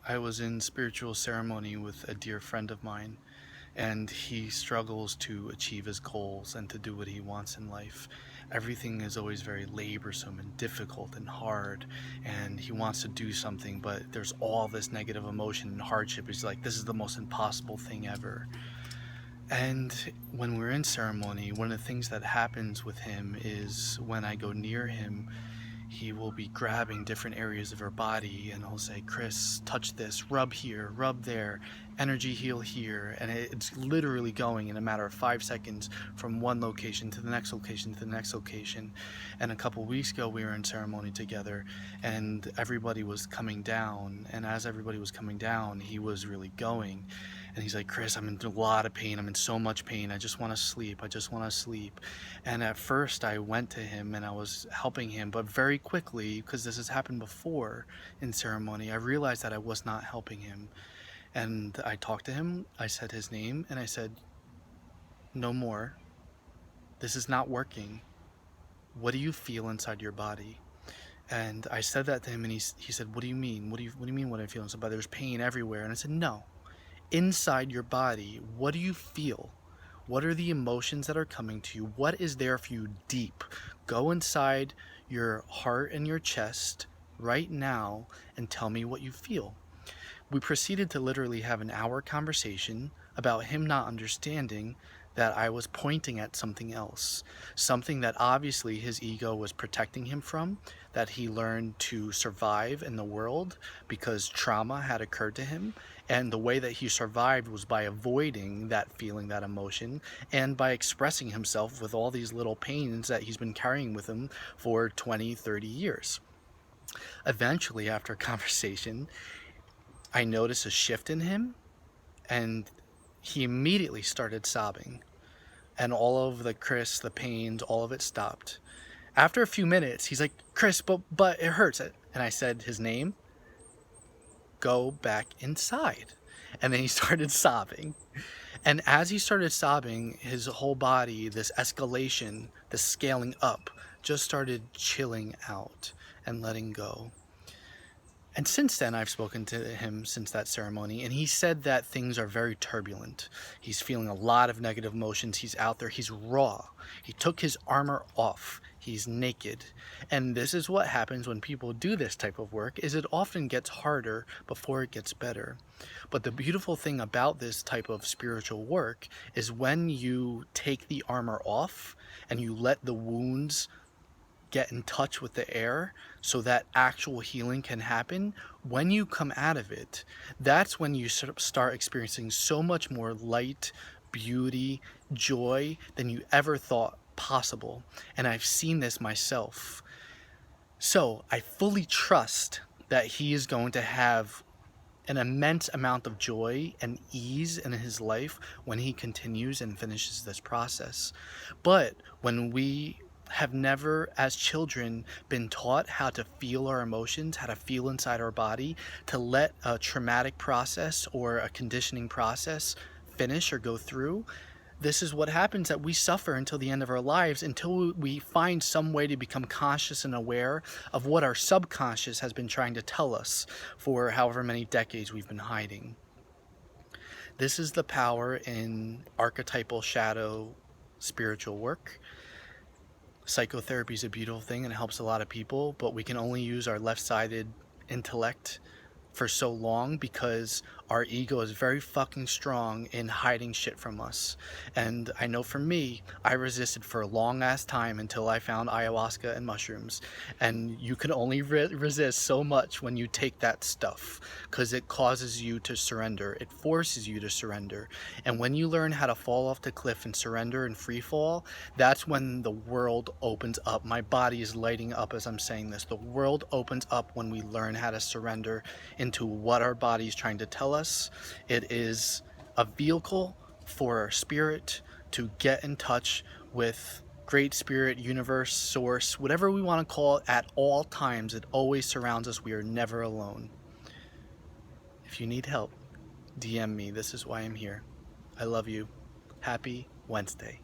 I was in spiritual ceremony with a dear friend of mine, and he struggles to achieve his goals and to do what he wants in life. Everything is always very laborsome and difficult and hard, and he wants to do something, but there's all this negative emotion and hardship. He's like, this is the most impossible thing ever. And when we're in ceremony, one of the things that happens with him is when I go near him, he will be grabbing different areas of her body and he'll say, Chris, touch this, rub here, rub there, energy heal here. And it's literally going in a matter of 5 seconds from one location to the next location to the next location. And a couple weeks ago, we were in ceremony together and everybody was coming down. And as everybody was coming down, he was really going. And he's like, Chris, I'm in a lot of pain. I'm in so much pain. I just want to sleep. I just want to sleep. And at first I went to him and I was helping him, but very quickly, because this has happened before in ceremony, I realized that I was not helping him. And I talked to him, I said his name, and I said, no more. This is not working. What do you feel inside your body? And I said that to him and he said, what do you mean? What do you mean what I feel inside? There's pain everywhere. And I said, no. Inside your body, what do you feel? What are the emotions that are coming to you? What is there for you deep? Go inside your heart and your chest right now and tell me what you feel. We proceeded to literally have an hour conversation about him not understanding that I was pointing at something else, something that obviously his ego was protecting him from, that he learned to survive in the world because trauma had occurred to him. And the way that he survived was by avoiding that feeling, that emotion, and by expressing himself with all these little pains that he's been carrying with him for 20, 30 years. Eventually, after a conversation, I noticed a shift in him, and he immediately started sobbing. And all of the the pains, all of it stopped. After a few minutes, he's like, Chris, but it hurts. And I said his name, go back inside. And then he started sobbing. And as he started sobbing, his whole body, this escalation, this scaling up, just started chilling out and letting go. And since then, I've spoken to him since that ceremony, and he said that things are very turbulent. He's feeling a lot of negative emotions. He's out there. He's raw. He took his armor off. He's naked. And this is what happens when people do this type of work, is it often gets harder before it gets better. But the beautiful thing about this type of spiritual work is when you take the armor off and you let the wounds get in touch with the air so that actual healing can happen. When you come out of it, that's when you start experiencing so much more light, beauty, joy than you ever thought possible. And I've seen this myself. So I fully trust that he is going to have an immense amount of joy and ease in his life when he continues and finishes this process. But when we have never, as children, been taught how to feel our emotions, how to feel inside our body, to let a traumatic process or a conditioning process finish or go through, this is what happens, that we suffer until the end of our lives, until we find some way to become conscious and aware of what our subconscious has been trying to tell us for however many decades we've been hiding. This is the power in archetypal shadow spiritual work. Psychotherapy is a beautiful thing and it helps a lot of people, but we can only use our left-sided intellect for so long because our ego is very fucking strong in hiding shit from us. And I know for me, I resisted for a long ass time until I found ayahuasca and mushrooms. And you can only resist so much when you take that stuff, because it causes you to surrender. It forces you to surrender. And when you learn how to fall off the cliff and surrender and free fall, that's when the world opens up. My body is lighting up as I'm saying this. The world opens up when we learn how to surrender into what our body is trying to tell us. It is a vehicle for our spirit to get in touch with great spirit, universe, source, whatever we want to call it. At all times, it always surrounds us. We are never alone. If you need help, DM me. This is why I'm here. I love you. Happy Wednesday.